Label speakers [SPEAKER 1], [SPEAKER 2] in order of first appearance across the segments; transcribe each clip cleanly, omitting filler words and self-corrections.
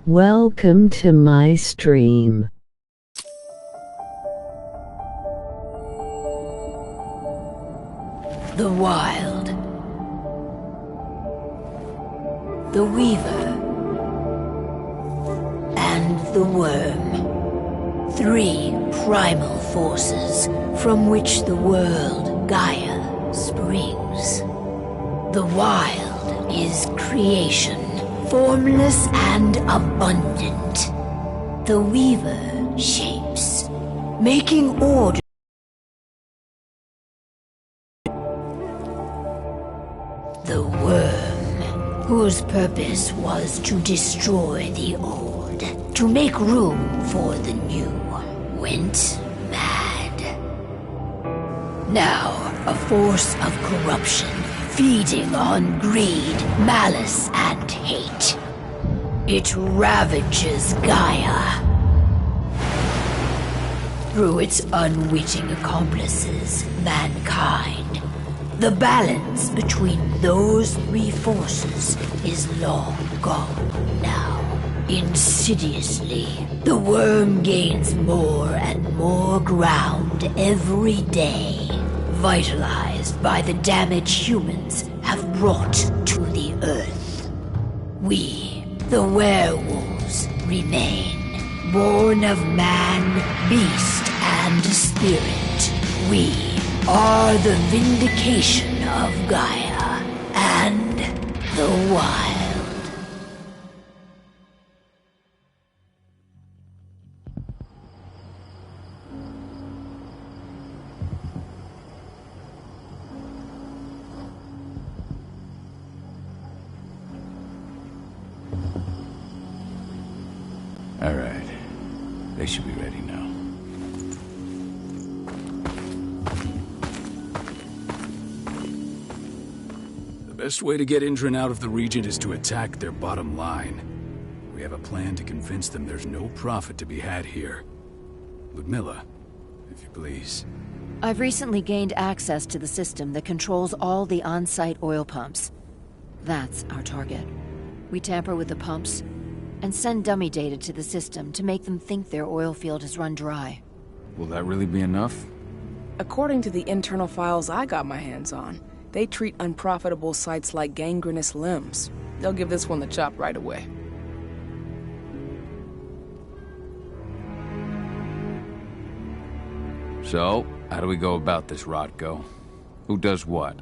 [SPEAKER 1] Welcome to my stream.
[SPEAKER 2] The Wild, the Weaver, and the Worm. Three primal forces from which the world Gaia springs. The Wild is creation, formless and abundant. The Weaver shapes, making order. The Worm, whose purpose was to destroy the old, to make room for the new, went mad. Now, a force of corruption, feeding on greed, malice, and hate. It ravages Gaia. Through its unwitting accomplices, mankind, the balance between those three forces is long gone now. Insidiously, the Worm gains more and more ground every day, vitalized by the damage humans have brought to the Earth. We, the werewolves, remain, born of man, beast, and spirit. We are the vindication of Gaia and the Wild.
[SPEAKER 3] All right. They should be ready now.
[SPEAKER 4] Best way to get Indran out of the region is to attack their bottom line. We have a plan to convince them there's no profit to be had here. Ludmilla, if you please.
[SPEAKER 5] I've recently gained access to the system that controls all the on-site oil pumps. That's our target. We tamper with the pumps and send dummy data to the system to make them think their oil field has run dry.
[SPEAKER 3] Will that really be enough?
[SPEAKER 6] According to the internal files I got my hands on, they treat unprofitable sites like gangrenous limbs. They'll give this one the chop right away.
[SPEAKER 3] So, how do we go about this, Rotko? Who does what?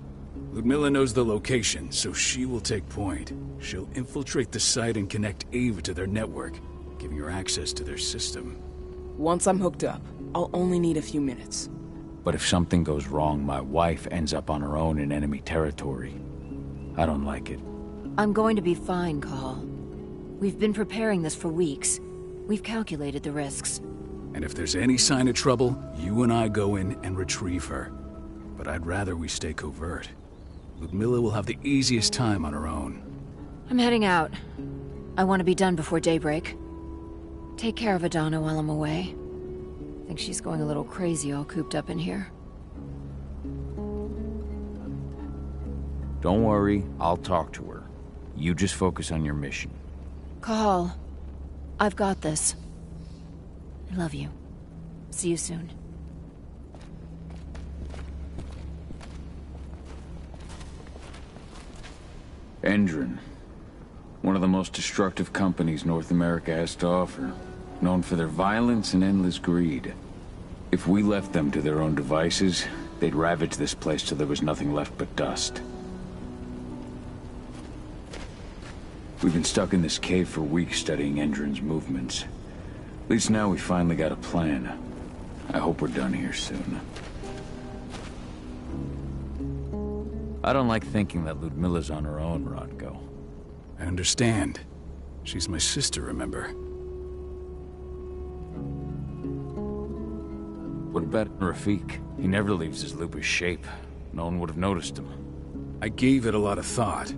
[SPEAKER 4] Ludmilla knows the location, so she will take point. She'll infiltrate the site and connect Ava to their network, giving her access to their system.
[SPEAKER 6] Once I'm hooked up, I'll only need a few minutes.
[SPEAKER 3] But if something goes wrong, my wife ends up on her own in enemy territory. I don't like it.
[SPEAKER 5] I'm going to be fine, Call. We've been preparing this for weeks. We've calculated the risks.
[SPEAKER 4] And if there's any sign of trouble, you and I go in and retrieve her. But I'd rather we stay covert. Ludmilla will have the easiest time on her own.
[SPEAKER 5] I'm heading out. I want to be done before daybreak. Take care of Adana while I'm away. I think she's going a little crazy all cooped up in here.
[SPEAKER 3] Don't worry, I'll talk to her. You just focus on your mission.
[SPEAKER 5] Call. I've got this. I love you. See you soon.
[SPEAKER 3] Endron. One of the most destructive companies North America has to offer. Known for their violence and endless greed. If we left them to their own devices, they'd ravage this place till there was nothing left but dust. We've been stuck in this cave for weeks studying Endron's movements. At least now we finally got a plan. I hope we're done here soon. I don't like thinking that Ludmilla's on her own, Rotko.
[SPEAKER 4] I understand. She's my sister, remember?
[SPEAKER 3] What about Rafik? He never leaves his lupus shape. No one would have noticed him.
[SPEAKER 4] I gave it a lot of thought.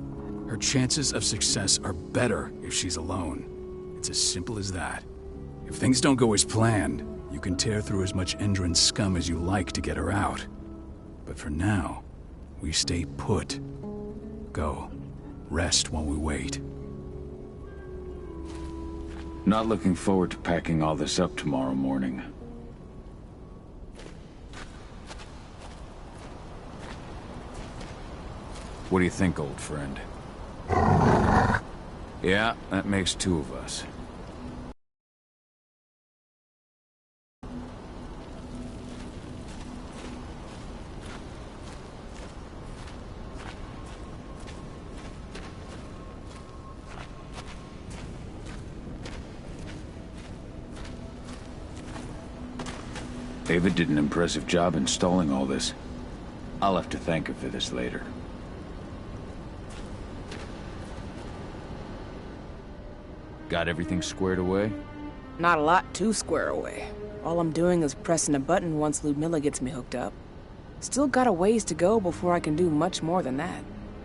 [SPEAKER 4] Her chances of success are better if she's alone. It's as simple as that. If things don't go as planned, you can tear through as much Endron scum as you like to get her out. But for now, we stay put. Go. Rest while we wait.
[SPEAKER 3] Not looking forward to packing all this up tomorrow morning. What do you think, old friend? Yeah, that makes two of us. Ava did an impressive job installing all this. I'll have to thank her for this later. Got everything squared away?
[SPEAKER 6] Not a lot to square away. All I'm doing is pressing a button once Ludmilla gets me hooked up. Still got a ways to go before I can do much more than that.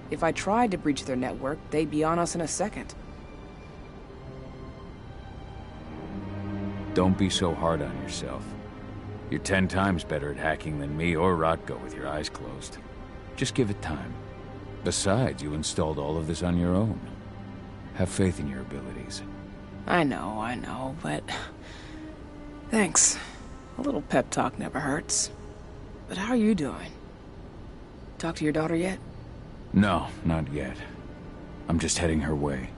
[SPEAKER 6] If I tried to breach their network, they'd be on us in a second.
[SPEAKER 3] Don't be so hard on yourself. You're 10 times better at hacking than me or Rotko with your eyes closed. Just give it time. Besides, you installed all of this on your own. Have faith in your abilities.
[SPEAKER 6] I know, but... Thanks. A little pep talk never hurts. But how are you doing? Talk to your daughter yet?
[SPEAKER 3] No, not yet. I'm just heading her way.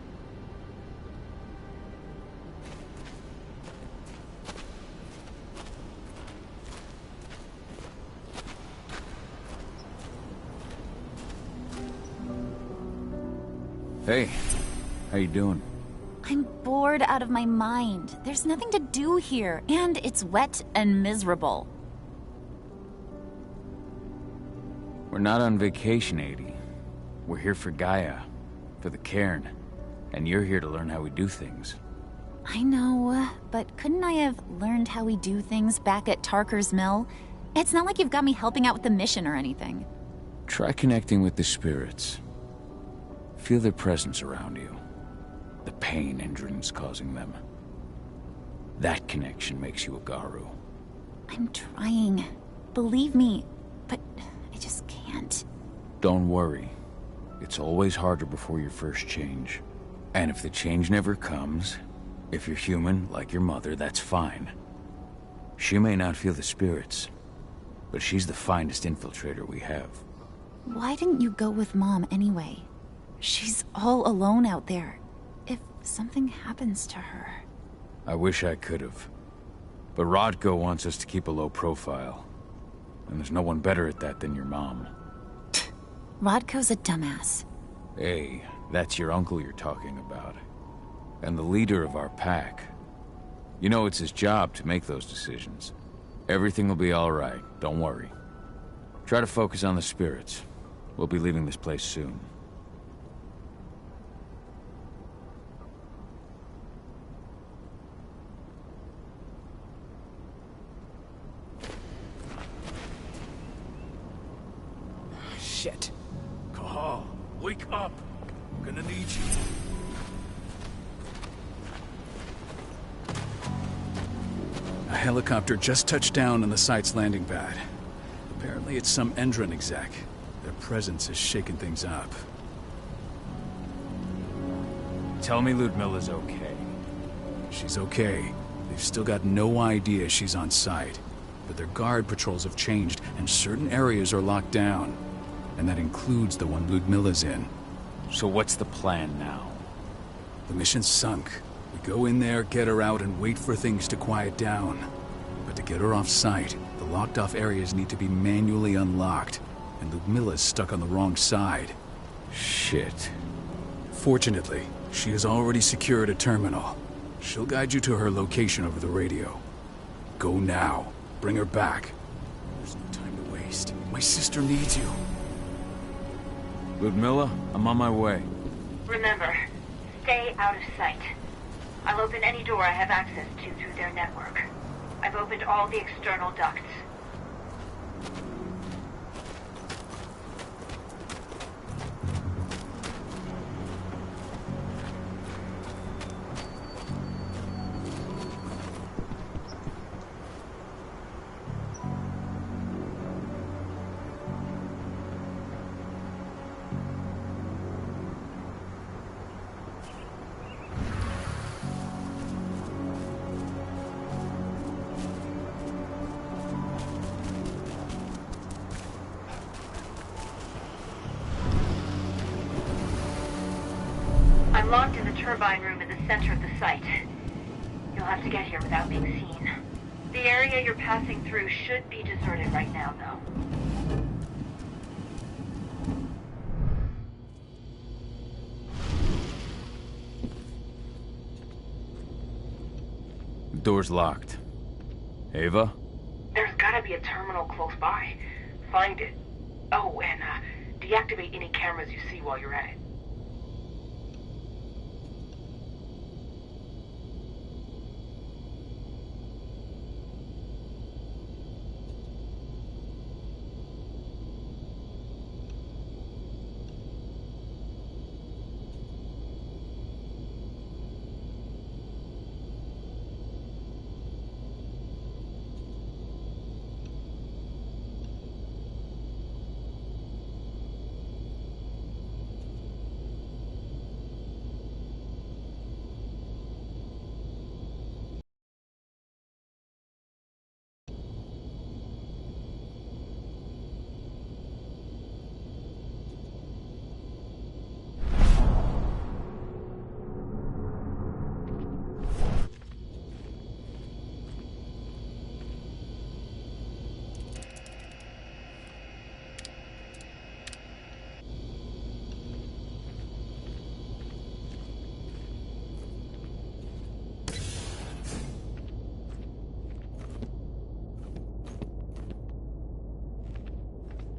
[SPEAKER 3] Hey, how you doing?
[SPEAKER 7] I'm bored out of my mind. There's nothing to do here, and it's wet and miserable.
[SPEAKER 3] We're not on vacation, Adie. We're here for Gaia, for the cairn, and you're here to learn how we do things.
[SPEAKER 7] I know, but couldn't I have learned how we do things back at Tarker's Mill? It's not like you've got me helping out with the mission or anything.
[SPEAKER 3] Try connecting with the spirits. Feel their presence around you. The pain Endron's causing them. That connection makes you a Garu.
[SPEAKER 7] I'm trying. Believe me, but I just can't.
[SPEAKER 3] Don't worry. It's always harder before your first change. And if the change never comes, if you're human, like your mother, that's fine. She may not feel the spirits, but she's the finest infiltrator we have.
[SPEAKER 7] Why didn't you go with Mom anyway? She's all alone out there. If something happens to her...
[SPEAKER 3] I wish I could have. But Rodko wants us to keep a low profile. And there's no one better at that than your mom.
[SPEAKER 7] Rodko's a dumbass.
[SPEAKER 3] Hey, that's your uncle you're talking about. And the leader of our pack. You know it's his job to make those decisions. Everything will be all right, don't worry. Try to focus on the spirits. We'll be leaving this place soon.
[SPEAKER 4] Shit. Cahal, wake up. I'm gonna need you. A helicopter just touched down on the site's landing pad. Apparently it's some Endron exec. Their presence has shaken things up.
[SPEAKER 3] Tell me Ludmilla's okay.
[SPEAKER 4] She's okay. They've still got no idea she's on site. But their guard patrols have changed, and certain areas are locked down. And that includes the one Ludmilla's in.
[SPEAKER 3] So what's the plan now?
[SPEAKER 4] The mission's sunk. We go in there, get her out, and wait for things to quiet down. But to get her off site, the locked-off areas need to be manually unlocked. And Ludmilla's stuck on the wrong side.
[SPEAKER 3] Shit.
[SPEAKER 4] Fortunately, she has already secured a terminal. She'll guide you to her location over the radio. Go now. Bring her back. There's no time to waste. My sister needs you.
[SPEAKER 3] Ludmilla, I'm on my way.
[SPEAKER 8] Remember, stay out of sight. I'll open any door I have access to through their network. I've opened all the external ducts. I'm locked in the turbine room in the center of the site. You'll have to get here without being seen. The area you're passing through should be deserted right now, though.
[SPEAKER 3] The door's locked. Ava?
[SPEAKER 8] There's gotta be a terminal close by. Find it. Oh, and deactivate any cameras you see while you're at it.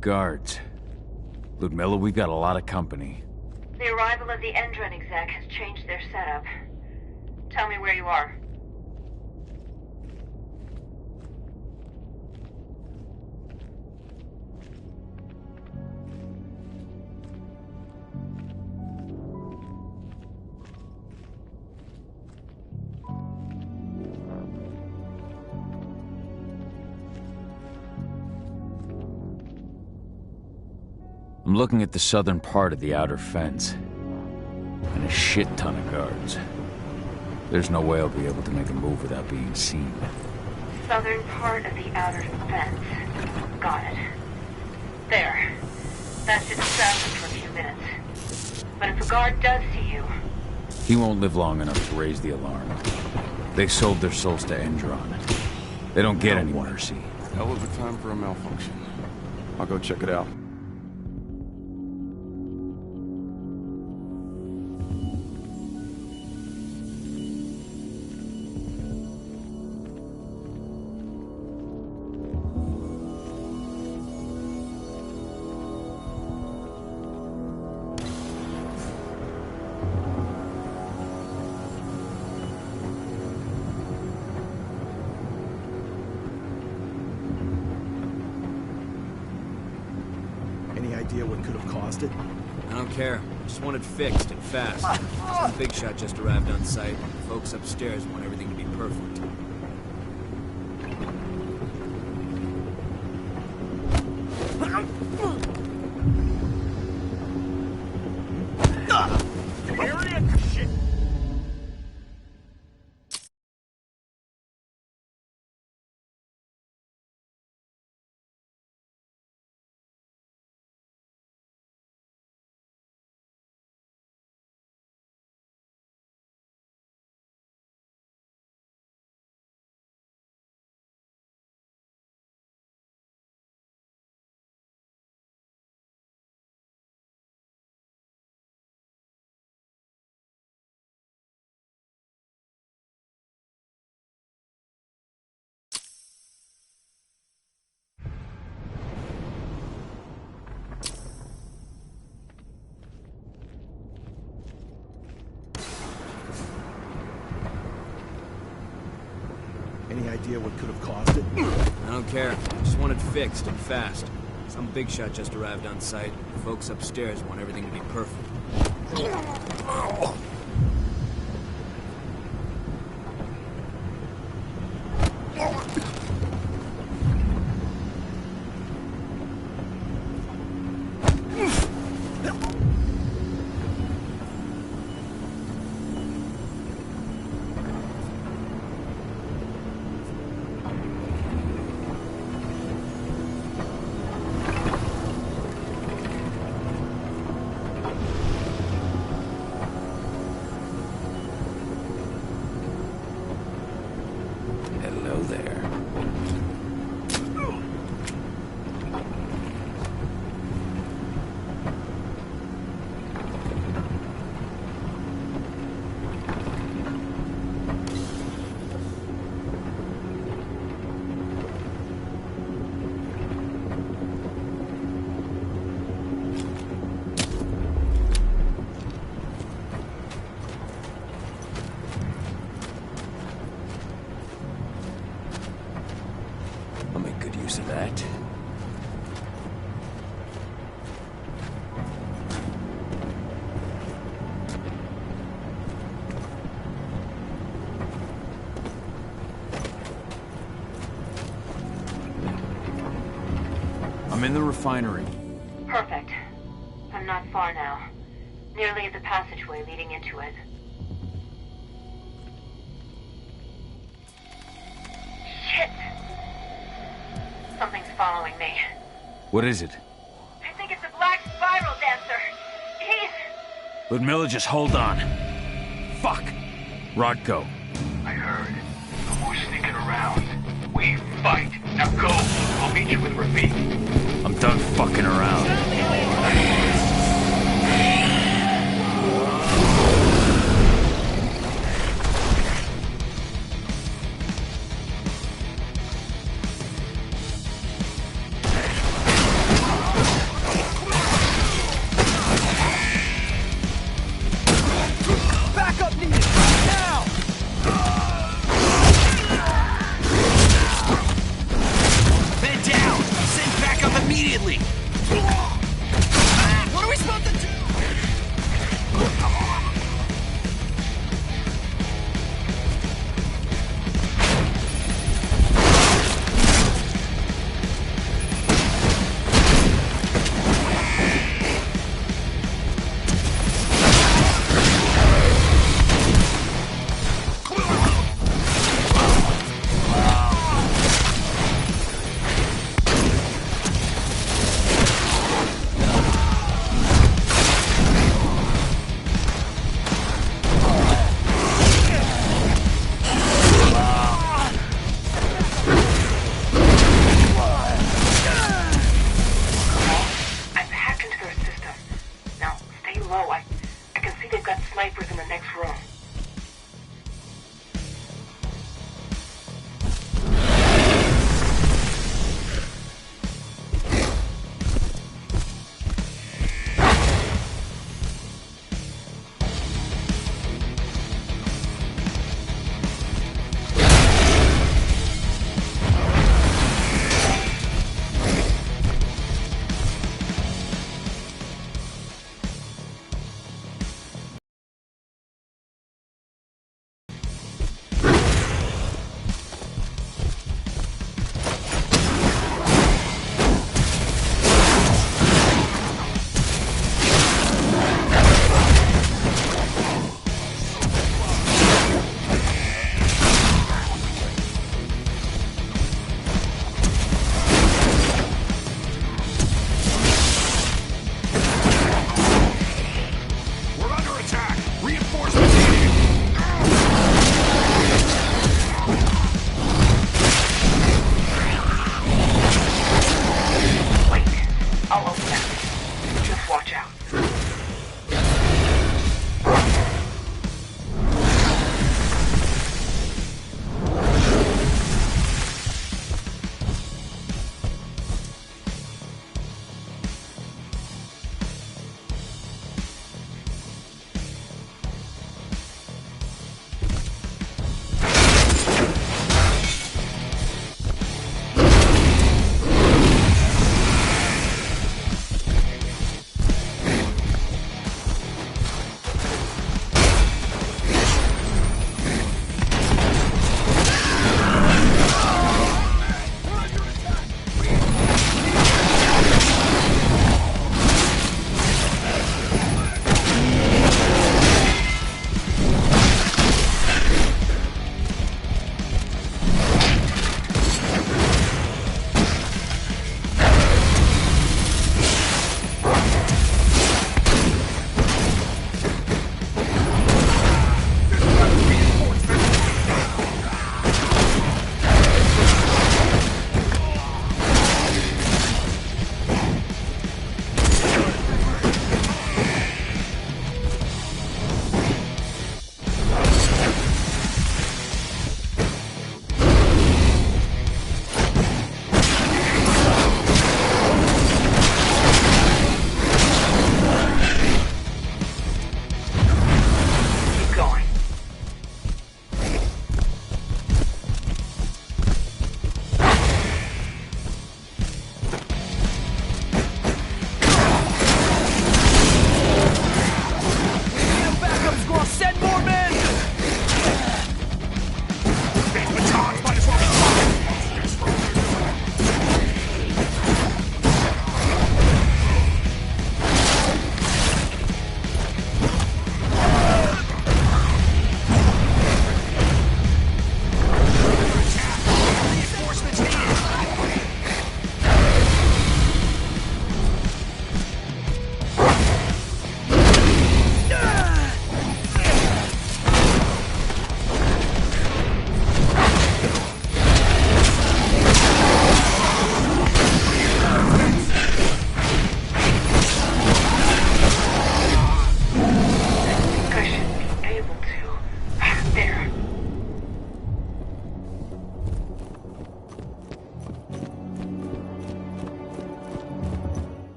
[SPEAKER 3] Guards. Ludmilla, we've got a lot of company.
[SPEAKER 8] The arrival of the Endron exec has changed their setup. Tell me where you are.
[SPEAKER 3] I'm looking at the southern part of the outer fence. And a shit ton of guards. There's no way I'll be able to make a move without being seen.
[SPEAKER 8] Southern part of the outer fence. Got it. There. That should distract them for a few minutes. But if a guard does see you...
[SPEAKER 3] He won't live long enough to raise the alarm. They sold their souls to Endron. They don't get any mercy.
[SPEAKER 9] Hell of a time for a malfunction. I'll go check it out.
[SPEAKER 10] Any idea what could have caused it?
[SPEAKER 11] I don't care. Just want it fixed and fast. Some big shot just arrived on site. The folks upstairs want everything to be perfect.
[SPEAKER 10] Any idea what could have caused it?
[SPEAKER 11] I don't care. Just want it fixed and fast. Some big shot just arrived on site. The folks upstairs want everything to be perfect.
[SPEAKER 3] Hello there. I'll make good use of that. I'm in the refinery.
[SPEAKER 8] Perfect. I'm not far now. Nearly at the passageway leading into it. Shit! Something's following me.
[SPEAKER 3] What is it?
[SPEAKER 8] I think it's a black spiral dancer. He's...
[SPEAKER 3] Ludmilla, just hold on. Fuck! Rodko.
[SPEAKER 12] I heard. No more sneaking around. We fight. Now go. I'll meet you with Rafik.
[SPEAKER 3] I'm done fucking around.
[SPEAKER 10] Backup needed! Now!
[SPEAKER 12] Man down! Send backup immediately! Watch out.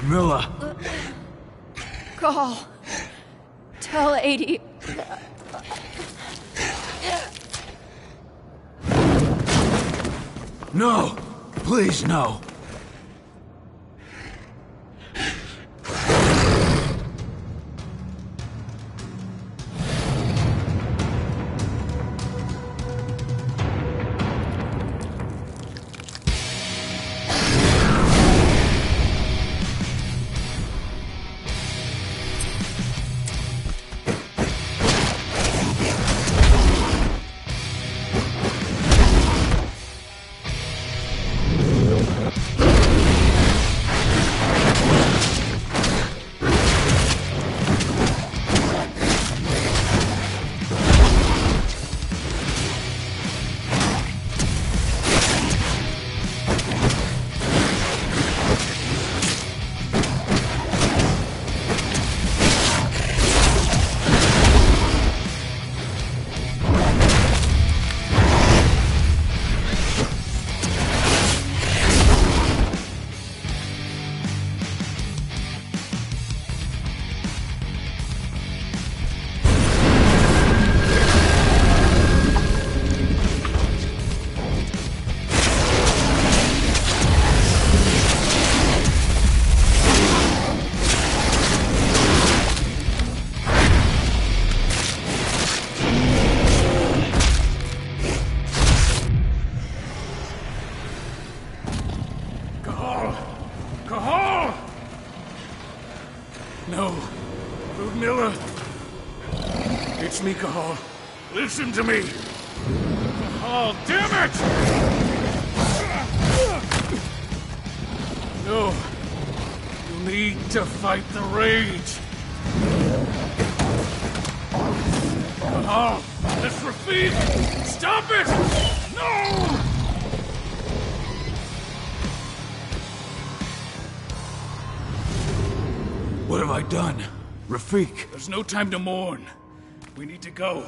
[SPEAKER 4] Ludmilla!
[SPEAKER 5] Call. Tell 80.
[SPEAKER 4] No! Please, no!
[SPEAKER 12] No. Ludmilla. It's me, Cahal. Listen to me. Cahal, damn it!
[SPEAKER 4] No. You need to fight the rage. Oh, this Rafik! Stop it! No! What have I done? Rafik! There's no time to mourn. We need to go.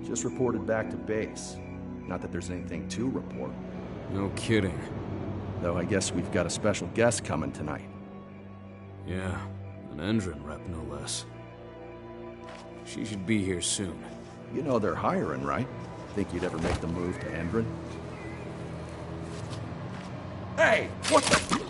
[SPEAKER 10] Just reported back to base. Not that there's anything to report.
[SPEAKER 11] No kidding.
[SPEAKER 10] Though I guess we've got a special guest coming tonight.
[SPEAKER 11] Yeah, an Endron rep no less. She should be here soon.
[SPEAKER 10] You know they're hiring, right? Think you'd ever make the move to Endron? Hey! What the...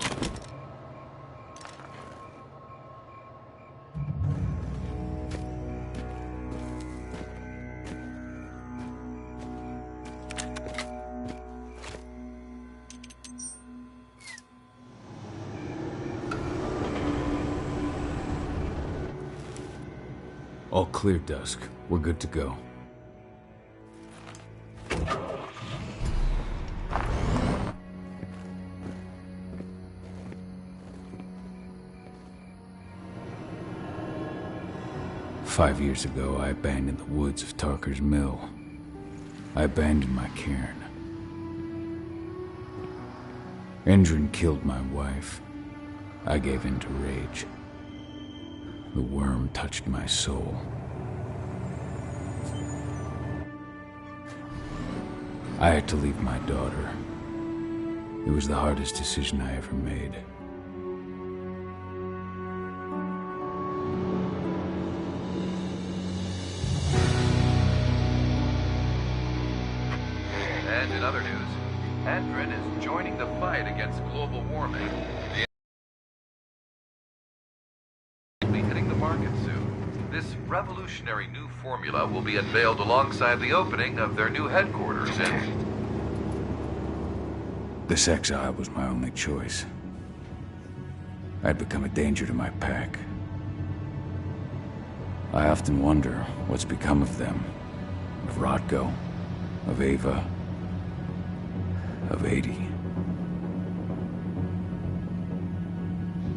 [SPEAKER 4] All clear, Dusk. We're good to go. Five years ago, I abandoned the woods of Tarker's Mill. I abandoned my cairn. Endron killed my wife. I gave in to rage. The worm touched my soul. I had to leave my daughter. It was the hardest decision I ever made.
[SPEAKER 13] And in other news, Endron is joining the fight against global warming. Hitting the market soon. This revolutionary new formula will be unveiled alongside the opening of their new headquarters in...
[SPEAKER 3] This exile was my only choice. I'd become a danger to my pack. I often wonder what's become of them. Of Rodko, of Ava, of 80.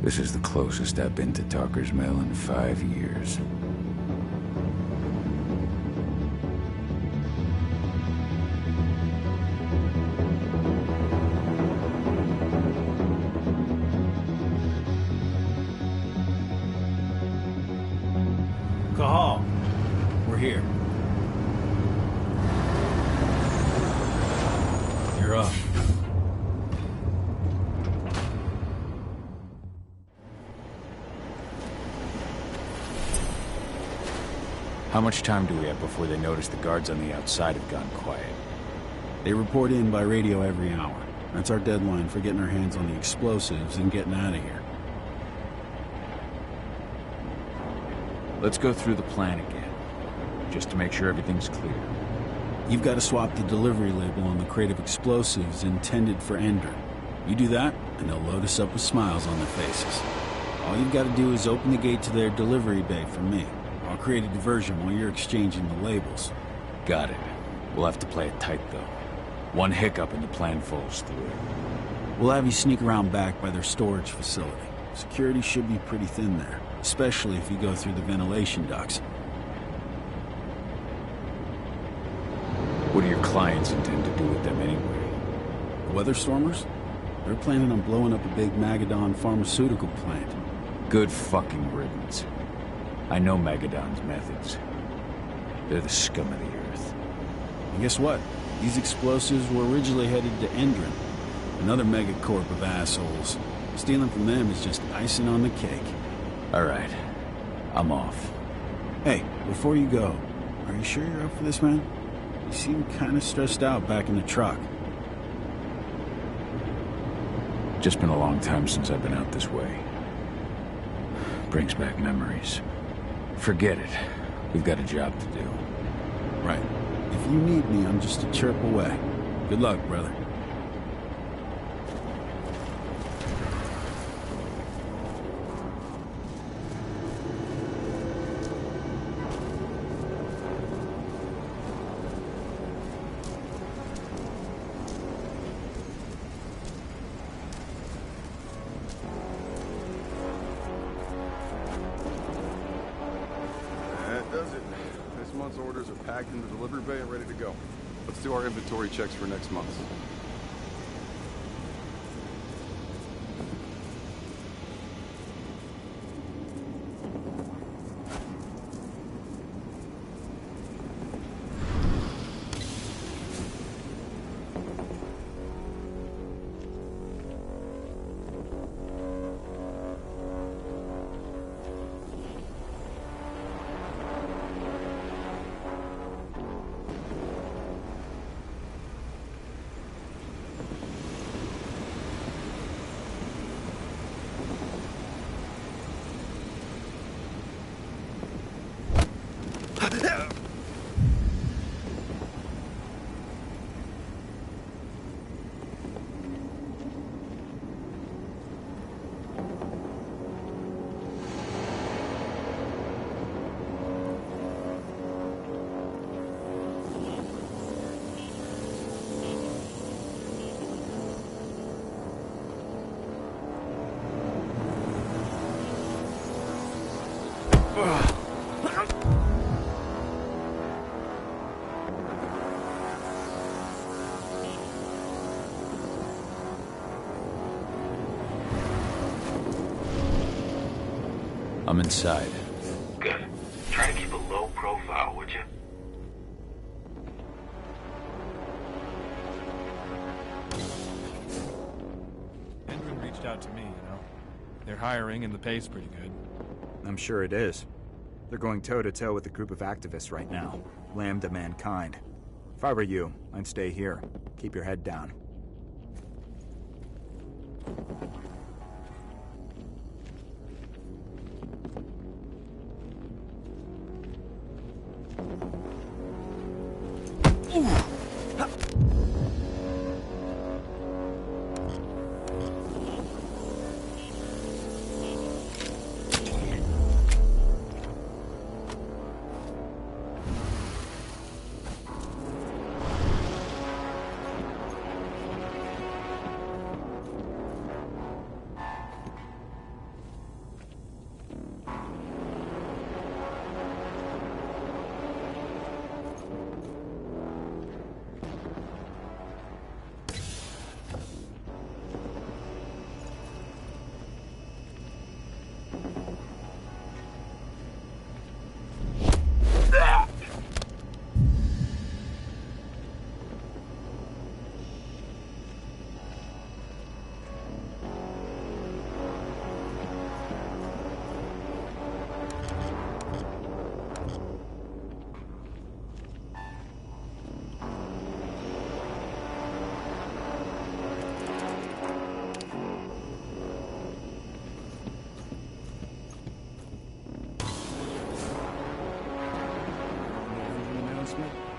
[SPEAKER 3] This is the closest I've been to Tarker's Mill in 5 years.
[SPEAKER 4] Cahal, we're here. You're up.
[SPEAKER 3] How much time do we have before they notice the guards on the outside have gone quiet?
[SPEAKER 14] They report in by radio every hour. That's our deadline for getting our hands on the explosives and getting out of here.
[SPEAKER 3] Let's go through the plan again, just to make sure everything's clear.
[SPEAKER 14] You've got to swap the delivery label on the crate of explosives intended for Endron. You do that, and they'll load us up with smiles on their faces. All you've got to do is open the gate to their delivery bay for me. I'll create a diversion while you're exchanging the labels.
[SPEAKER 3] Got it. We'll have to play it tight, though. One hiccup and the plan falls through.
[SPEAKER 14] We'll have you sneak around back by their storage facility. Security should be pretty thin there, especially if you go through the ventilation ducts.
[SPEAKER 3] What do your clients intend to do with them anyway?
[SPEAKER 14] The Weatherstormers? They're planning on blowing up a big Magadon pharmaceutical plant.
[SPEAKER 3] Good fucking riddance. I know Magadon's methods. They're the scum of the earth.
[SPEAKER 14] And guess what? These explosives were originally headed to Endron, another megacorp of assholes. Stealing from them is just icing on the cake.
[SPEAKER 3] All right. I'm off.
[SPEAKER 14] Hey, before you go, are you sure you're up for this, man? You seem kind of stressed out back in the truck.
[SPEAKER 3] Just been a long time since I've been out this way. Brings back memories. Forget it. We've got a job to do.
[SPEAKER 14] Right. If you need me, I'm just a chirp away. Good luck, brother.
[SPEAKER 9] Orders are packed in the delivery bay and ready to go. Let's do our inventory checks for next month.
[SPEAKER 3] I'm inside.
[SPEAKER 12] Good. Try to keep a low profile, would you?
[SPEAKER 15] Endron reached out to me, you know. They're hiring and the pay's pretty good.
[SPEAKER 10] I'm sure it is. They're going toe-to-toe with a group of activists right now. Lambda mankind. If I were you, I'd stay here. Keep your head down.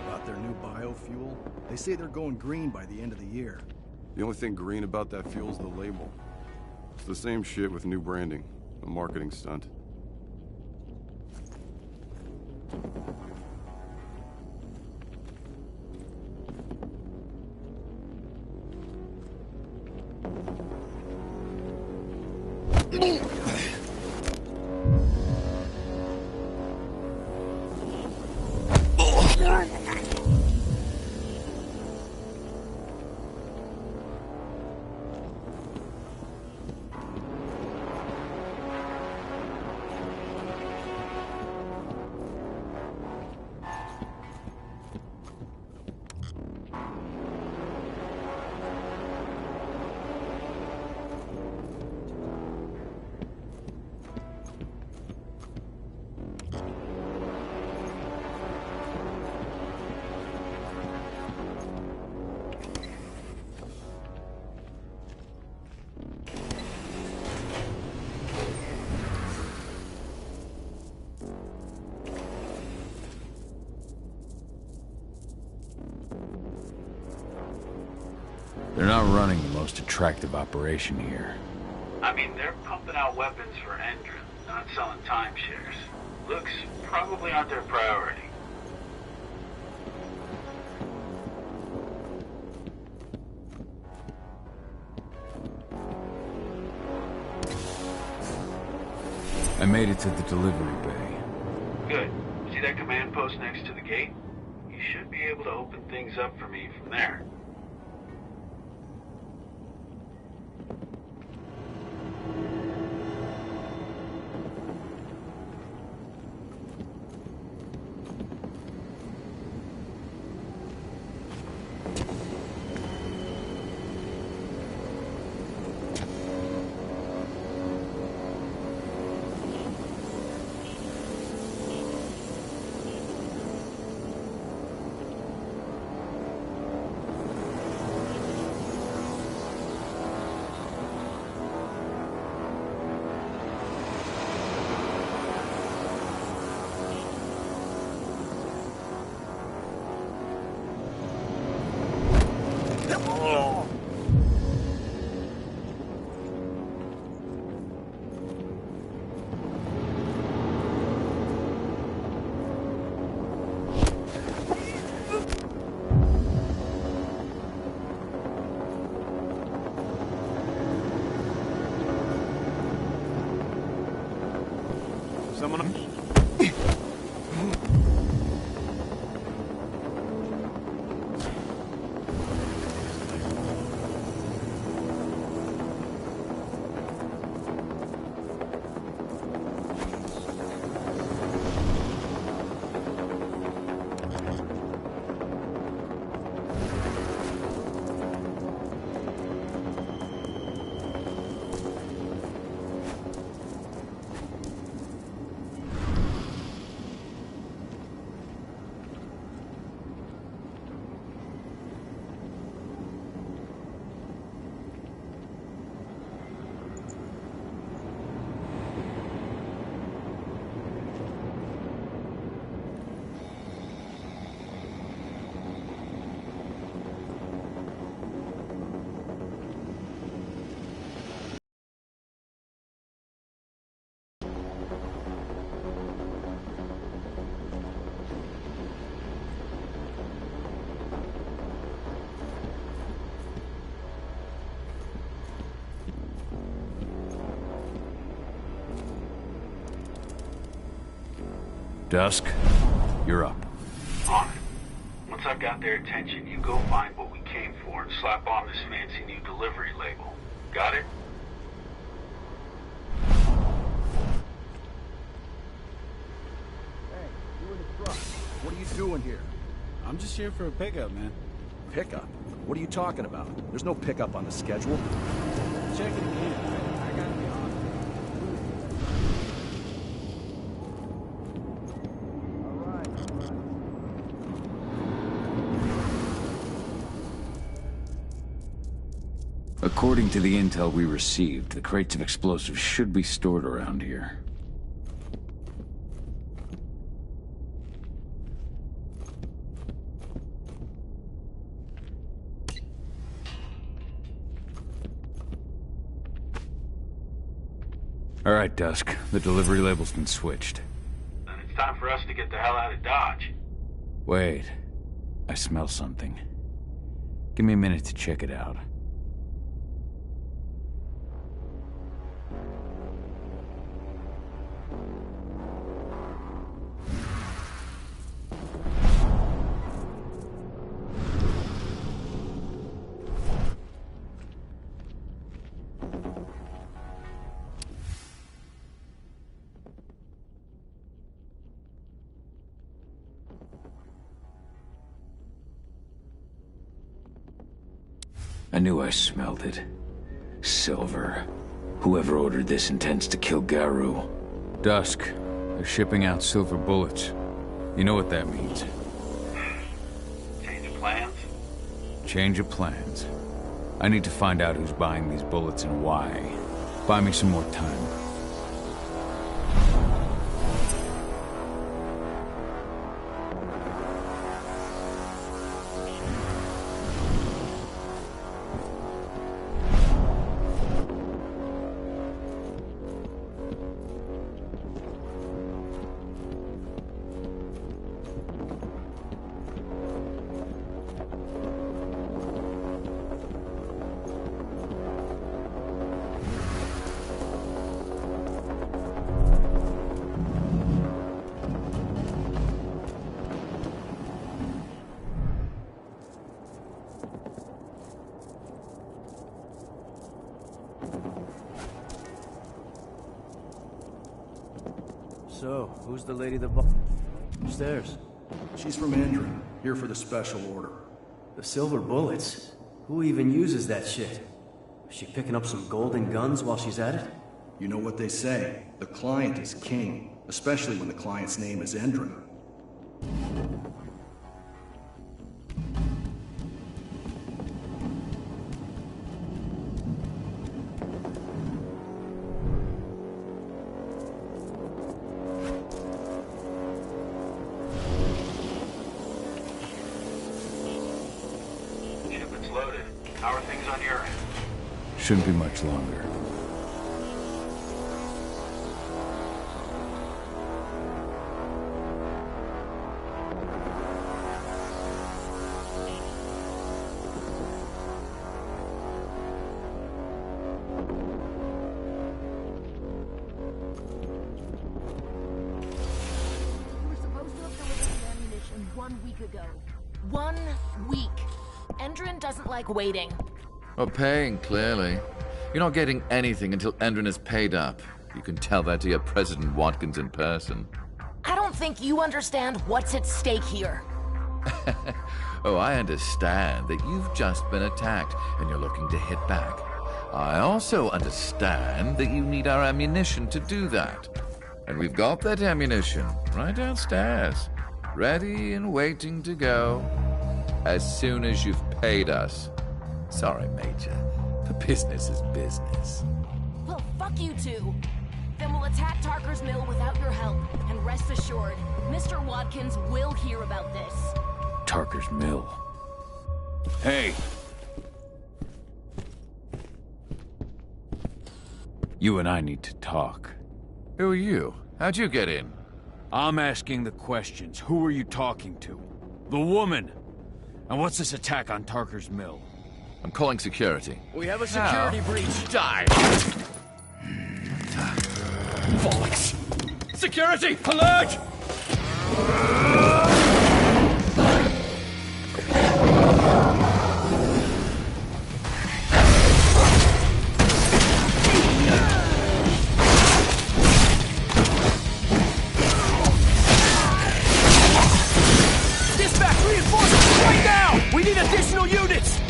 [SPEAKER 10] About their new biofuel. They say they're going green by the end of the year.
[SPEAKER 9] The only thing green about that fuel's the label. It's the same shit with new branding. A marketing stunt.
[SPEAKER 3] not running the most attractive operation here.
[SPEAKER 16] I mean, they're pumping out weapons for Endron, not selling timeshares. Looks probably aren't their priority.
[SPEAKER 3] I made it to the delivery bay.
[SPEAKER 16] Good. See that command post next to the gate? You should be able to open things up for me from there.
[SPEAKER 3] Dusk, you're up.
[SPEAKER 16] On it. Once I've got their attention, you go find what we came for and slap on this fancy new delivery label. Got it?
[SPEAKER 17] Hey, you in the truck. What are you doing here?
[SPEAKER 14] I'm just here for a pickup, man.
[SPEAKER 17] Pickup? What are you talking about? There's no pickup on the schedule.
[SPEAKER 14] Check it again. I gotta be honest.
[SPEAKER 3] According to the intel we received, the crates of explosives should be stored around here. All right, Dusk. The delivery label's been switched.
[SPEAKER 16] Then it's time for us to get the hell out of Dodge.
[SPEAKER 3] Wait. I smell something. Give me a minute to check it out. I knew I smelled it. Silver. Whoever ordered this intends to kill Garou. Dusk. They're shipping out silver bullets. You know what that means.
[SPEAKER 16] Change of plans?
[SPEAKER 3] Change of plans. I need to find out who's buying these bullets and why. Buy me some more time.
[SPEAKER 18] So, who's the lady that upstairs?
[SPEAKER 17] She's from Endron, here for the special order.
[SPEAKER 18] The silver bullets? Who even uses that shit? Is she picking up some golden guns while she's at it?
[SPEAKER 17] You know what they say, the client is king, especially when the client's name is Endron.
[SPEAKER 16] Shipment's loaded. How are things on your end?
[SPEAKER 3] Shouldn't be much longer.
[SPEAKER 19] We were supposed to have delivered the ammunition 1 week ago. 1 week. Endron doesn't like waiting.
[SPEAKER 13] Well, paying, clearly. You're not getting anything until Endron is paid up. You can tell that to your President Watkins in person.
[SPEAKER 19] I don't think you understand what's at stake here.
[SPEAKER 13] Oh, I understand that you've just been attacked and you're looking to hit back. I also understand that you need our ammunition to do that. And we've got that ammunition right downstairs, ready and waiting to go as soon as you've paid us. Sorry, Major, but business is business.
[SPEAKER 19] Well, fuck you two. Then we'll attack Tarker's mill without your help. And rest assured, Mr. Watkins will hear about this.
[SPEAKER 3] Tarker's mill. Hey! You and I need to talk.
[SPEAKER 13] Who are you? How'd you get in?
[SPEAKER 3] I'm asking the questions. Who are you talking to? The woman! And what's this attack on Tarker's mill?
[SPEAKER 13] I'm calling security.
[SPEAKER 18] We have a security breach.
[SPEAKER 13] Die!
[SPEAKER 3] Bollocks! Security! Alert!
[SPEAKER 18] Dispatch reinforcements right now! We need additional units!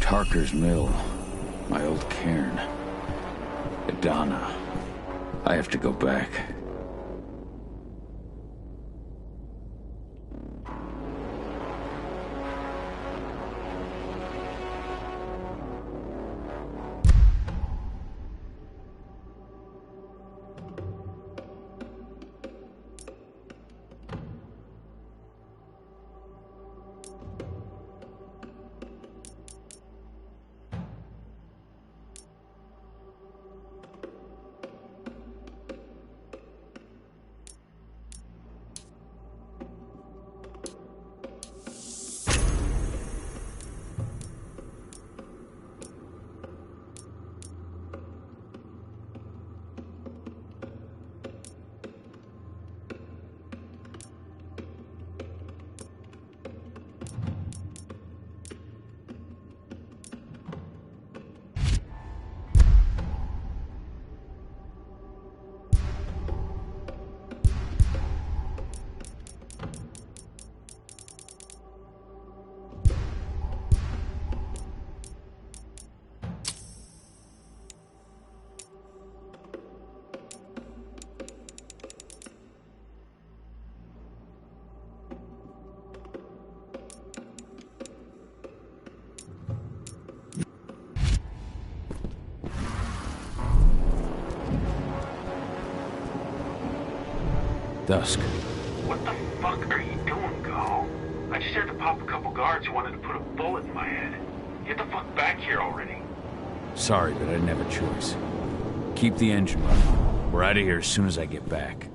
[SPEAKER 3] Tarker's mill. My old cairn. Adana. I have to go back. Dusk.
[SPEAKER 16] What the fuck are you doing, Go? I just had to pop a couple guards who wanted to put a bullet in my head. Get the fuck back here already.
[SPEAKER 3] Sorry, but I didn't have a choice. Keep the engine running. We're out of here as soon as I get back.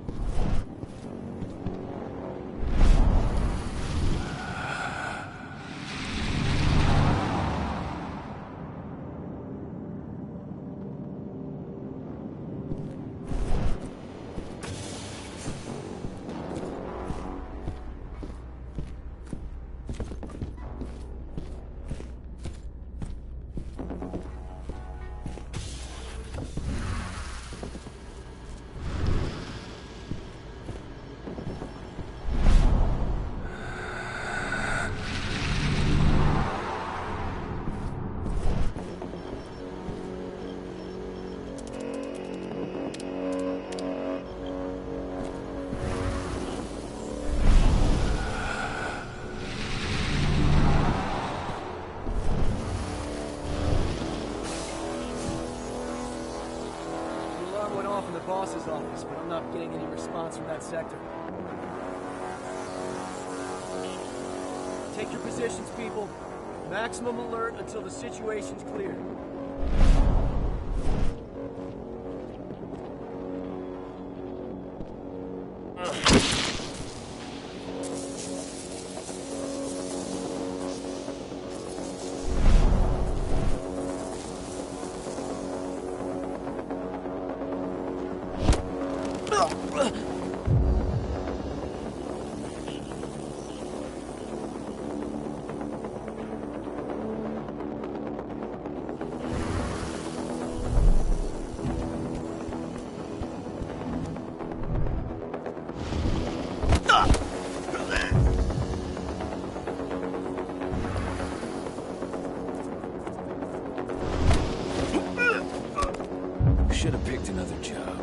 [SPEAKER 18] Boss's office, but I'm not getting any response from that sector. Take your positions, people. Maximum alert until the situation's clear.
[SPEAKER 3] Should have picked another job.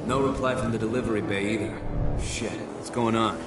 [SPEAKER 11] No reply from the delivery bay either. Shit, what's going on?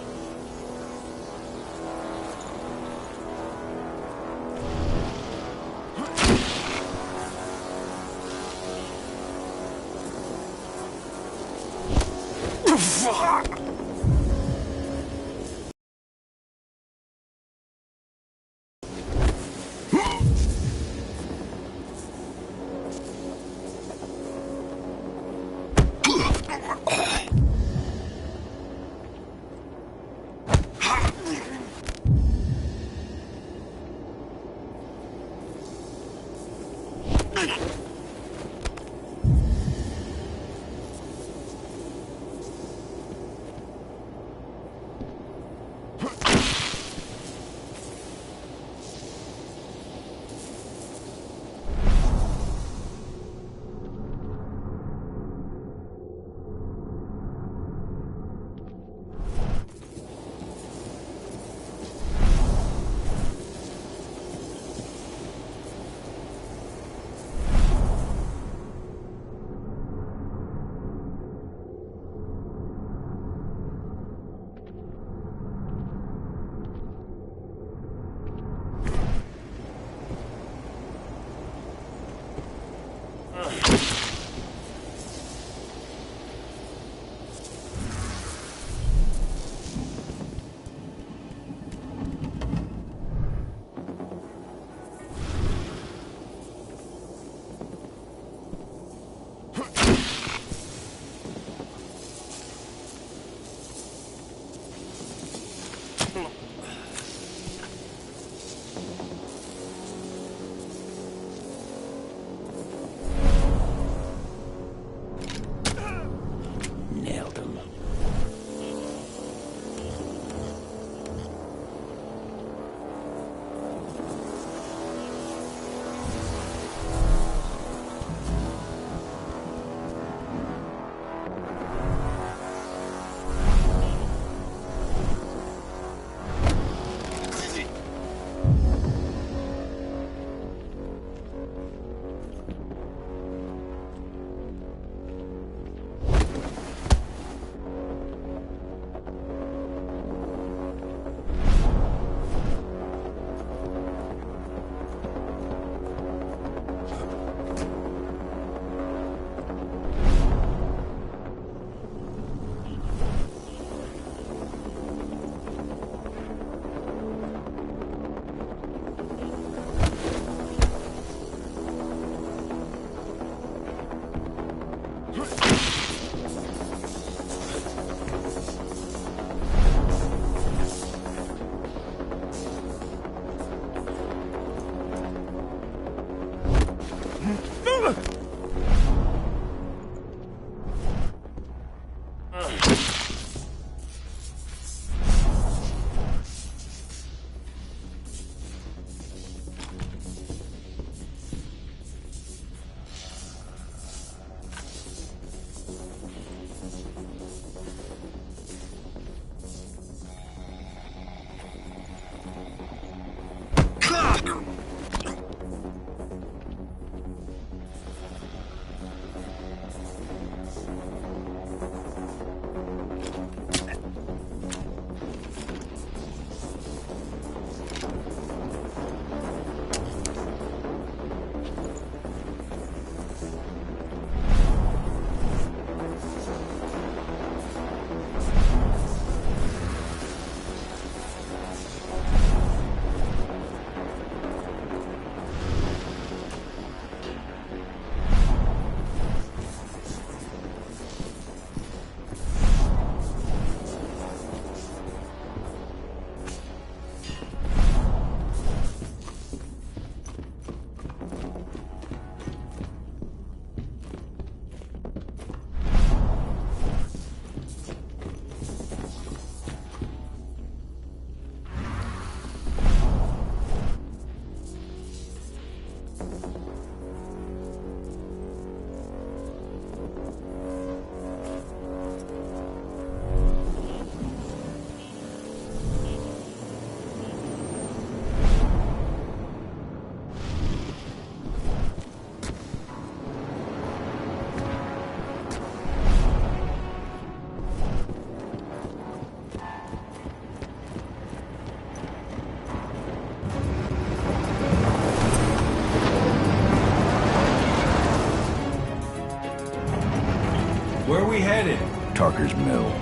[SPEAKER 14] we headed?
[SPEAKER 3] Tarker's Mill.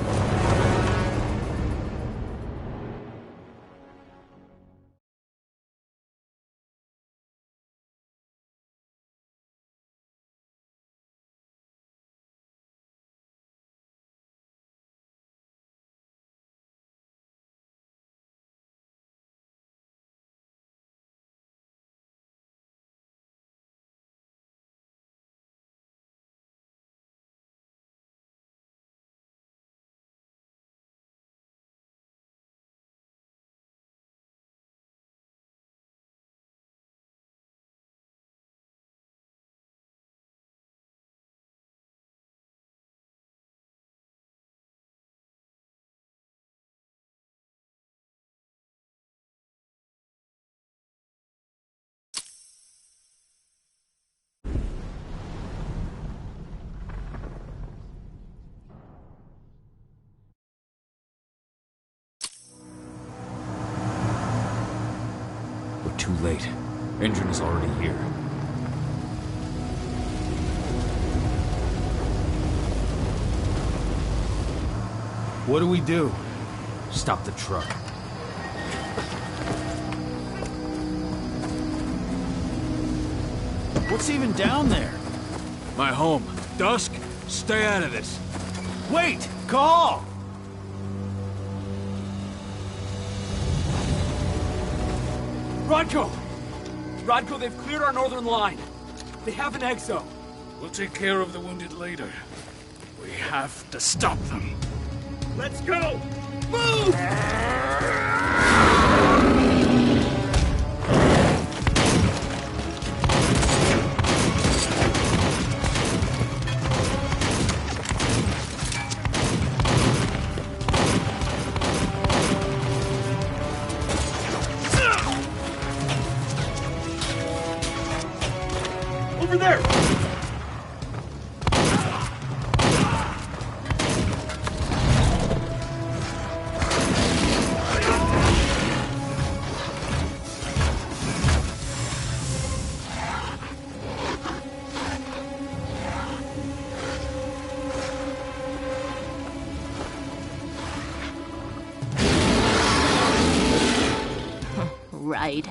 [SPEAKER 11] We're too late. Engine is already here.
[SPEAKER 14] What do we do?
[SPEAKER 11] Stop the truck.
[SPEAKER 14] What's even down there?
[SPEAKER 11] My home. Dusk, stay out of this.
[SPEAKER 14] Wait! Call!
[SPEAKER 11] Rodko! Rodko, they've cleared our northern line. They have an exo.
[SPEAKER 4] We'll take care of the wounded later. We have to stop them.
[SPEAKER 11] Let's go! Move! Over there!
[SPEAKER 19] Right.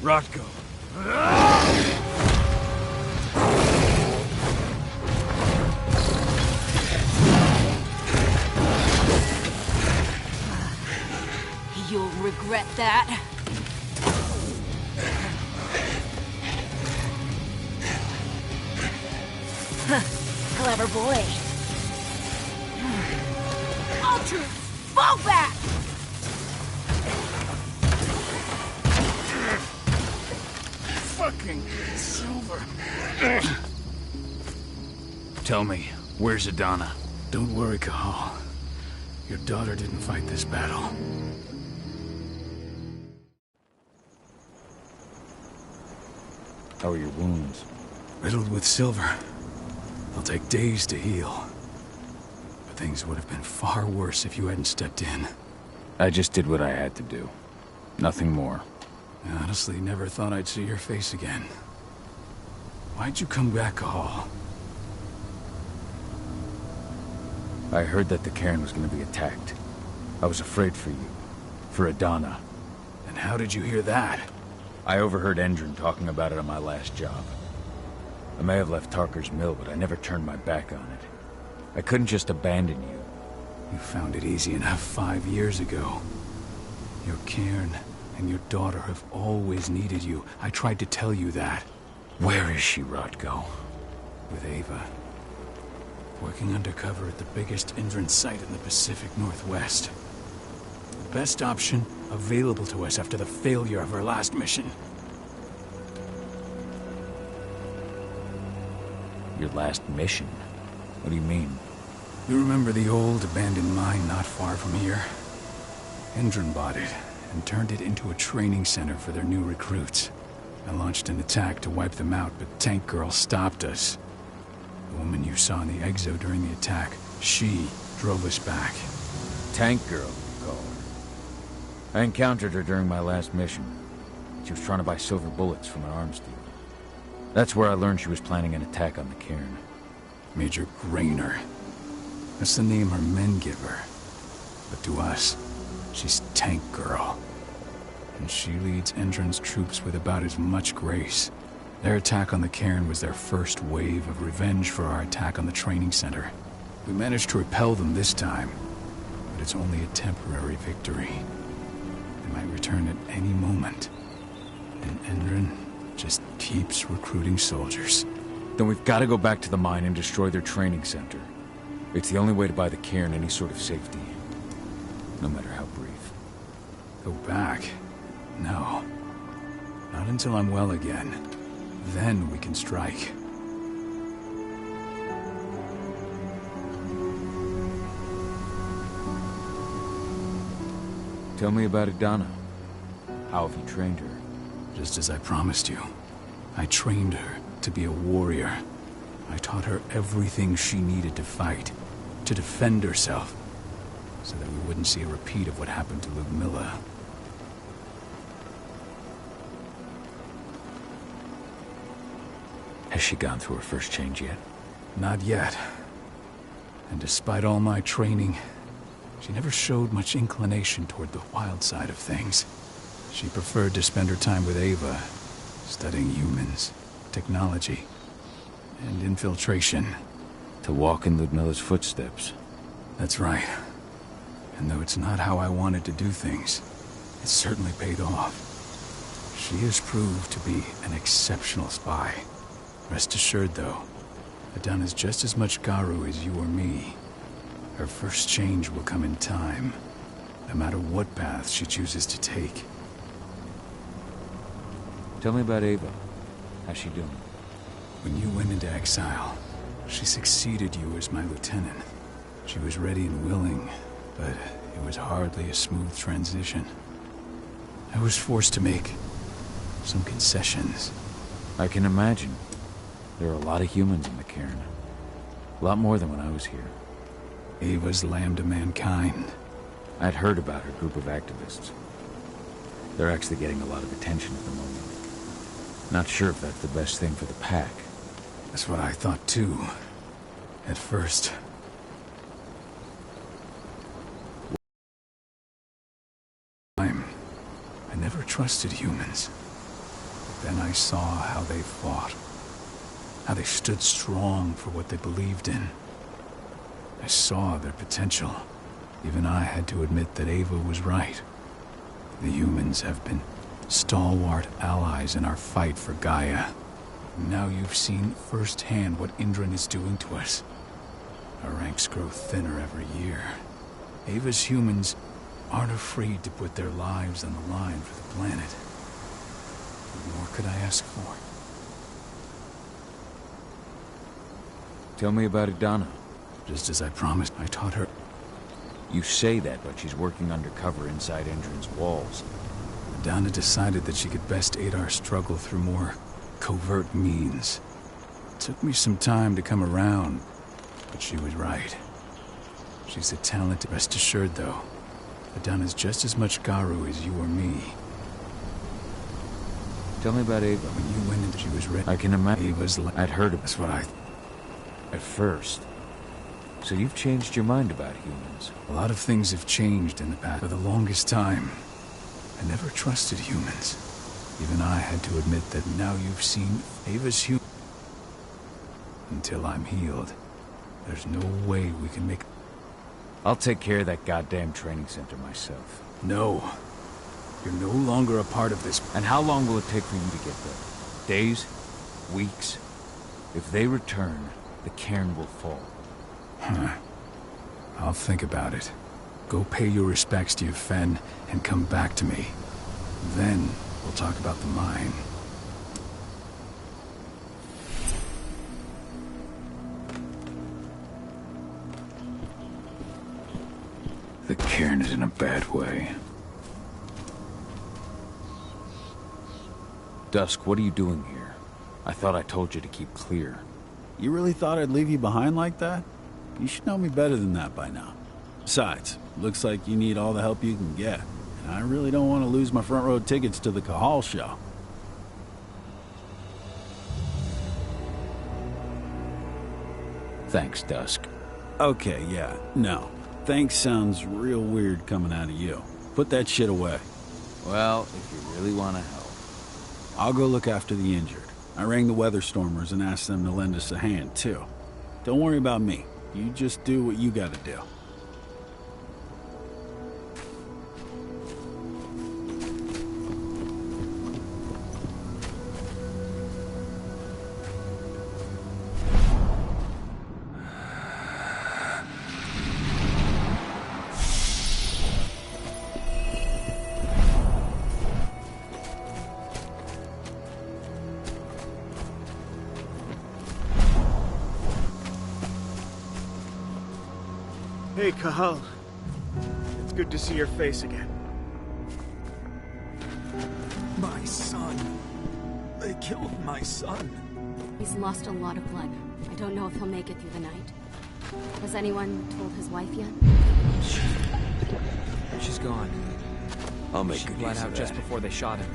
[SPEAKER 11] Rodko.
[SPEAKER 19] You'll regret that. Clever boy. All troops, fall back!
[SPEAKER 4] Fucking Silver. Tell me, where's Adana? Don't worry, Cahal. Your daughter didn't fight this battle.
[SPEAKER 3] How are your wounds?
[SPEAKER 4] Riddled with silver. They'll take days to heal. But things would have been far worse if you hadn't stepped in.
[SPEAKER 3] I just did what I had to do. Nothing more.
[SPEAKER 4] I honestly never thought I'd see your face again. Why'd you come back, Cahal?
[SPEAKER 3] I heard that the cairn was going to be attacked. I was afraid for you. For Adana.
[SPEAKER 4] And how did you hear that?
[SPEAKER 3] I overheard Endron talking about it on my last job. I may have left Tarker's Mill, but I never turned my back on it. I couldn't just abandon you.
[SPEAKER 4] You found it easy enough 5 years ago. Your cairn and your daughter have always needed you. I tried to tell you that.
[SPEAKER 3] Where is she, Rodko?
[SPEAKER 4] With Ava. Working undercover at the biggest Endron site in the Pacific Northwest. The best option available to us after the failure of our last mission.
[SPEAKER 3] Your last mission? What do you mean?
[SPEAKER 4] You remember the old abandoned mine not far from here? Endron bought it and turned it into a training center for their new recruits. I launched an attack to wipe them out, but Tank Girl stopped us. The woman you saw in the exo during the attack, she drove us back.
[SPEAKER 3] Tank Girl, you call her. I encountered her during my last mission. She was trying to buy silver bullets from an arms dealer. That's where I learned she was planning an attack on the cairn.
[SPEAKER 4] Major Grainer. That's the name her men give her. But to us, she's Tank Girl. And she leads Endron's troops with about as much grace. Their attack on the cairn was their first wave of revenge for our attack on the training center. We managed to repel them this time, but it's only a temporary victory. They might return at any moment. And Endron just keeps recruiting soldiers.
[SPEAKER 3] Then we've got to go back to the mine and destroy their training center. It's the only way to buy the cairn any sort of safety. No matter how brief.
[SPEAKER 4] Go back? No. Not until I'm well again. Then we can strike.
[SPEAKER 3] Tell me about Adana. How have you trained her?
[SPEAKER 4] Just as I promised you. I trained her to be a warrior. I taught her everything she needed to fight, to defend herself, so that we wouldn't see a repeat of what happened to Ludmilla.
[SPEAKER 3] Has she gone through her first change yet?
[SPEAKER 4] Not yet. And despite all my training, she never showed much inclination toward the wild side of things. She preferred to spend her time with Ava, studying humans, technology, and infiltration.
[SPEAKER 3] To walk in Ludmilla's footsteps.
[SPEAKER 4] That's right. And though it's not how I wanted to do things, it certainly paid off. She has proved to be an exceptional spy. Rest assured, though, Adana's just as much Garu as you or me. Her first change will come in time, no matter what path she chooses to take.
[SPEAKER 3] Tell me about Ava. How's she doing?
[SPEAKER 4] When you went into exile, she succeeded you as my lieutenant. She was ready and willing, but it was hardly a smooth transition. I was forced to make some concessions.
[SPEAKER 3] I can imagine. There are a lot of humans in the cairn. A lot more than when I was here.
[SPEAKER 4] Ava's lambda mankind.
[SPEAKER 3] I'd heard about her group of activists. They're actually getting a lot of attention at the moment. Not sure if that's the best thing for the pack.
[SPEAKER 4] That's what I thought too, at first. I never trusted humans. But then I saw how they fought. How they stood strong for what they believed in. I saw their potential. Even I had to admit that Ava was right. The humans have been stalwart allies in our fight for Gaia. Now you've seen firsthand what Endron is doing to us. Our ranks grow thinner every year. Ava's humans aren't afraid to put their lives on the line for the planet. What more could I ask for?
[SPEAKER 3] Tell me about Adana.
[SPEAKER 4] Just as I promised, I taught her.
[SPEAKER 3] You say that, but she's working undercover inside Endron's walls.
[SPEAKER 4] Adana decided that she could best aid our struggle through more covert means. It took me some time to come around, but she was right. She's a talented. Rest assured, though, Adana's just as much Garu as you or me.
[SPEAKER 3] Tell me about Ava.
[SPEAKER 4] When you went into, she was ready.
[SPEAKER 3] I can imagine.
[SPEAKER 4] Ava's.
[SPEAKER 3] I'd heard of.
[SPEAKER 4] That's what I.
[SPEAKER 3] At first. So you've changed your mind about humans.
[SPEAKER 4] A lot of things have changed in the past. For the longest time, I never trusted humans. Even I had to admit that now you've seen Ava's human. Until I'm healed, there's no way we can make.
[SPEAKER 3] I'll take care of that goddamn training center myself.
[SPEAKER 4] No. You're no longer a part of this.
[SPEAKER 3] And how long will it take for you to get there? Days? Weeks? If they return, the cairn will fall.
[SPEAKER 4] Huh. I'll think about it. Go pay your respects to your Fen and come back to me. Then we'll talk about the mine.
[SPEAKER 3] The cairn is in a bad way. Dusk, what are you doing here? I thought I told you to keep clear.
[SPEAKER 14] You really thought I'd leave you behind like that? You should know me better than that by now. Besides, looks like you need all the help you can get. And I really don't want to lose my front row tickets to the Cahal show.
[SPEAKER 3] Thanks, Dusk.
[SPEAKER 14] Okay, yeah, no. Thanks sounds real weird coming out of you. Put that shit away.
[SPEAKER 3] Well, if you really want to help.
[SPEAKER 14] I'll go look after the injured. I rang the Weatherstormers and asked them to lend us a hand, too. Don't worry about me. You just do what you gotta do.
[SPEAKER 20] Hey, Cahal. It's good to see your face again.
[SPEAKER 21] My son. They killed my son.
[SPEAKER 22] He's lost a lot of blood. I don't know if he'll make it through the night. Has anyone told his wife yet?
[SPEAKER 11] She's gone.
[SPEAKER 3] I'll make
[SPEAKER 11] She
[SPEAKER 3] good
[SPEAKER 11] bled
[SPEAKER 3] use
[SPEAKER 11] out
[SPEAKER 3] of
[SPEAKER 11] just
[SPEAKER 3] that.
[SPEAKER 11] before they shot him.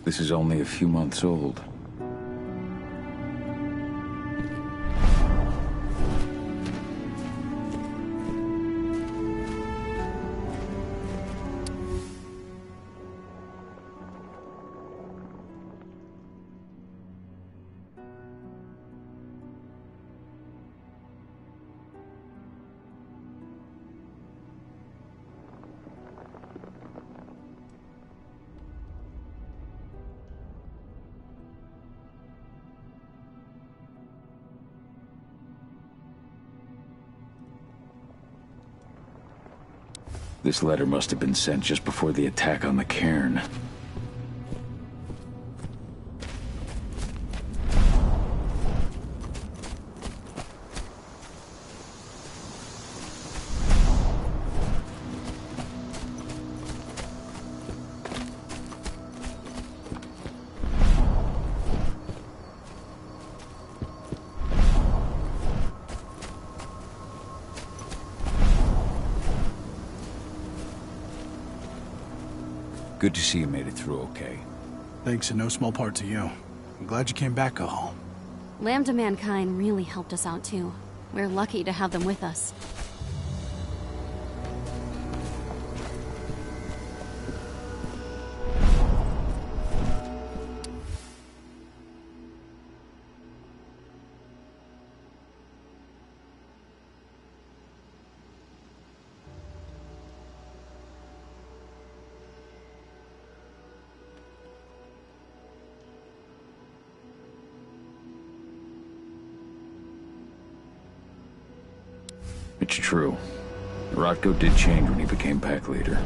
[SPEAKER 3] This is only a few months old. This letter must have been sent just before the attack on the cairn. Good to see you made it through okay.
[SPEAKER 23] Thanks in no small part to you. I'm glad you came back, Cahal.
[SPEAKER 22] Lambda Mankind really helped us out too. We're lucky to have them with us.
[SPEAKER 3] It's true. Rotko did change when he became pack leader.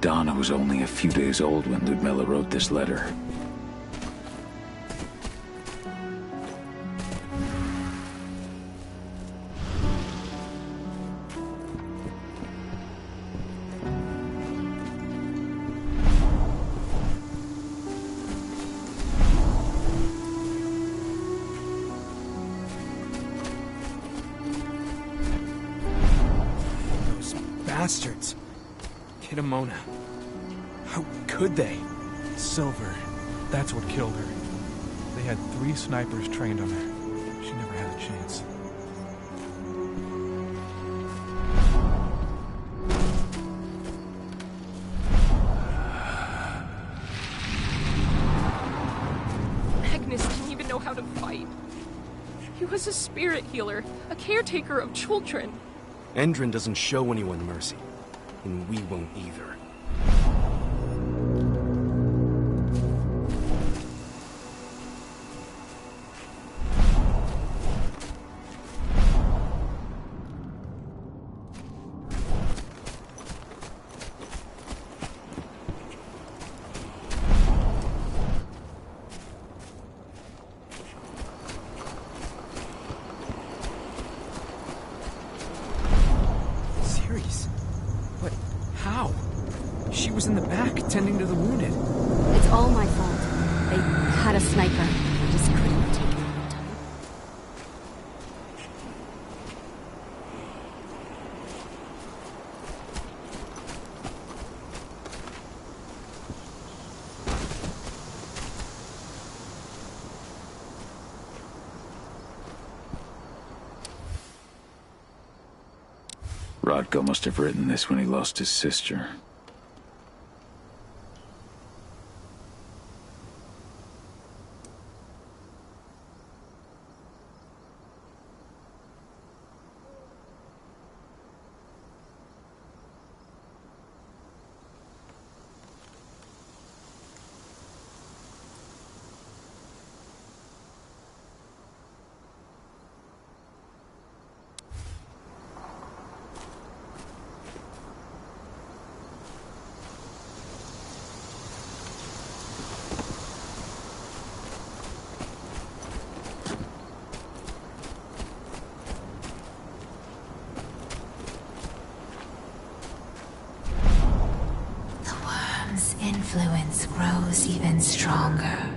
[SPEAKER 3] Donna was only a few days old when Ludmilla wrote this letter.
[SPEAKER 15] Those bastards. Kitamona. How could they? Silver. That's what killed her. They had 3 snipers trained on her. She never had a chance.
[SPEAKER 1] He was a spirit healer, a caretaker of children.
[SPEAKER 15] Endron doesn't show anyone mercy, and we won't either. But how? She was in the back, tending to the wounded.
[SPEAKER 22] It's all my fault. They had a sniper. I just couldn't take it in time.
[SPEAKER 3] Rodko must have written this when he lost his sister.
[SPEAKER 2] Influence grows even stronger.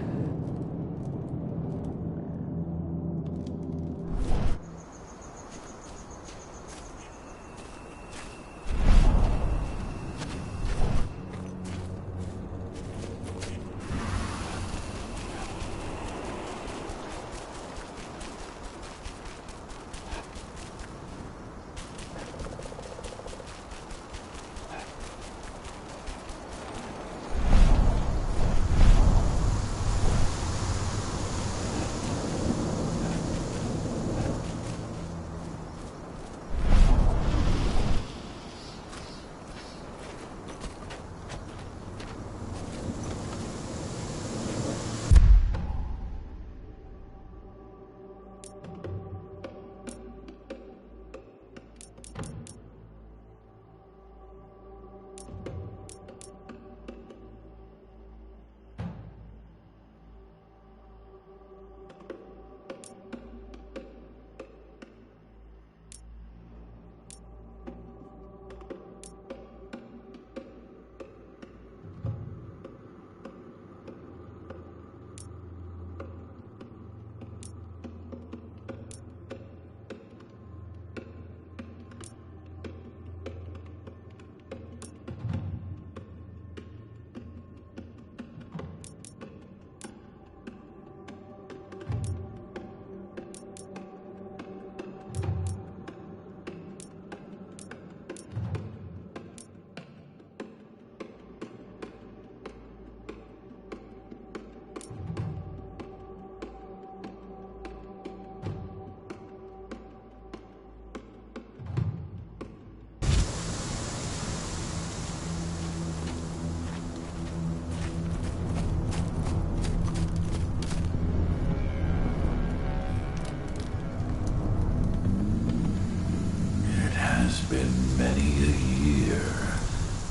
[SPEAKER 6] Been many a year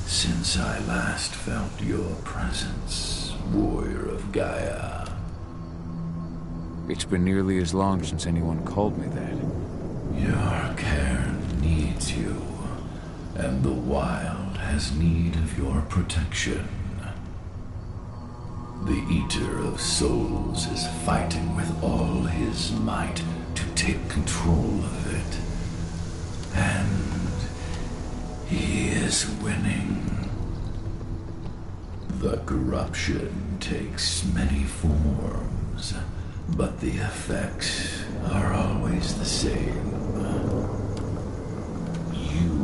[SPEAKER 6] since I last felt your presence, warrior of Gaia.
[SPEAKER 3] It's been nearly as long since anyone called me that.
[SPEAKER 6] Your cairn needs you, and the wild has need of your protection. The Eater of Souls is fighting with all his might to take control of it. And he is winning. The corruption takes many forms, but the effects are always the same. You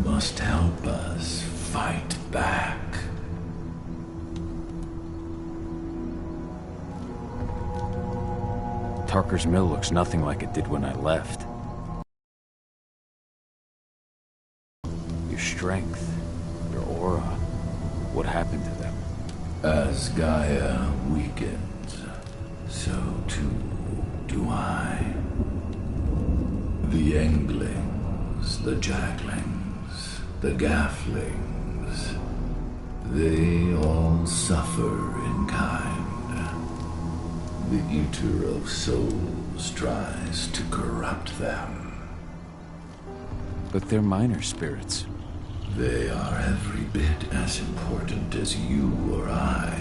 [SPEAKER 6] must help us fight back.
[SPEAKER 3] Tarker's mill looks nothing like it did when I left. Your strength, your aura, what happened to them?
[SPEAKER 6] As Gaia weakens, so too do I. The Younglings, the Jacklings, the Gafflings, they all suffer in kind. The Eater of Souls tries to corrupt them.
[SPEAKER 3] But they're minor spirits.
[SPEAKER 6] They are every bit as important as you or I.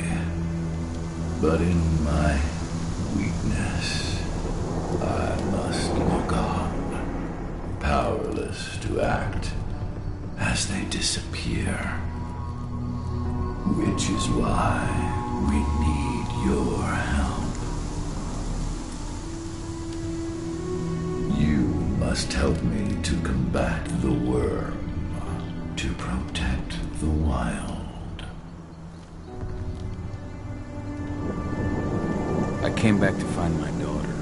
[SPEAKER 6] But in my weakness, I must look on, powerless to act as they disappear. Which is why we need your help. You must help me to combat the worm, to protect the wild.
[SPEAKER 3] I came back to find my daughter.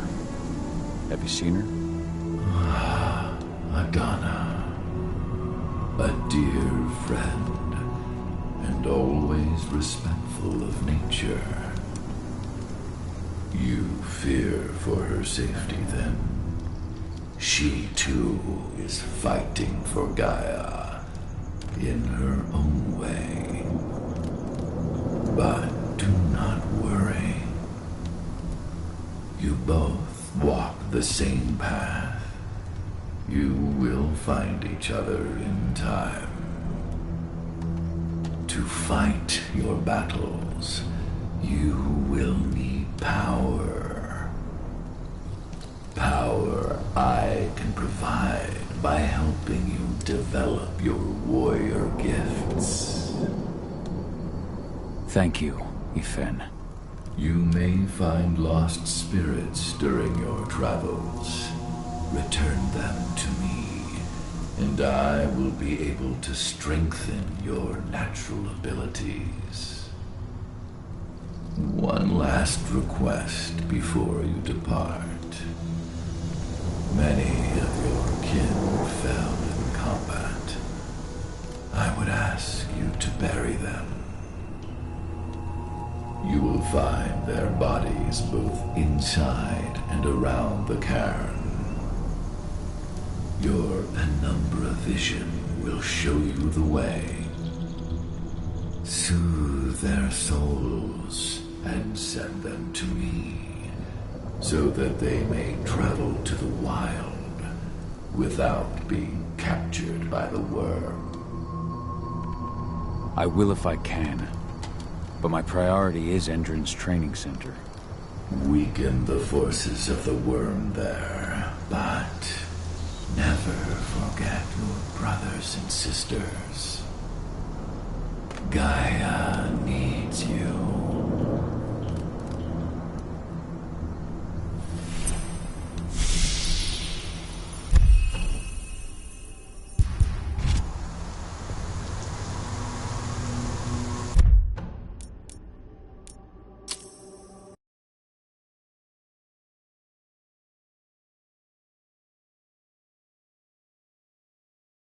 [SPEAKER 3] Have you seen her?
[SPEAKER 6] Adana, a dear friend, and always respectful of nature. You fear for her safety, then? She, too, is fighting for Gaia, in her own way. But do not worry. You both walk the same path. You will find each other in time. To fight your battles, you will need power. Power I can provide by helping you develop your warrior gifts.
[SPEAKER 3] Thank you, Ifen.
[SPEAKER 6] You may find lost spirits during your travels. Return them to me, and I will be able to strengthen your natural abilities. One last request before you depart. Many of your kin fell in combat. I would ask you to bury them. You will find their bodies both inside and around the cairn. Your penumbra vision will show you the way. Soothe their souls and send them to me, so that they may travel to the wild without being captured by the worm.
[SPEAKER 3] I will if I can, but my priority is Endron's training center.
[SPEAKER 6] Weaken the forces of the worm there, but never forget your brothers and sisters. Gaia needs you.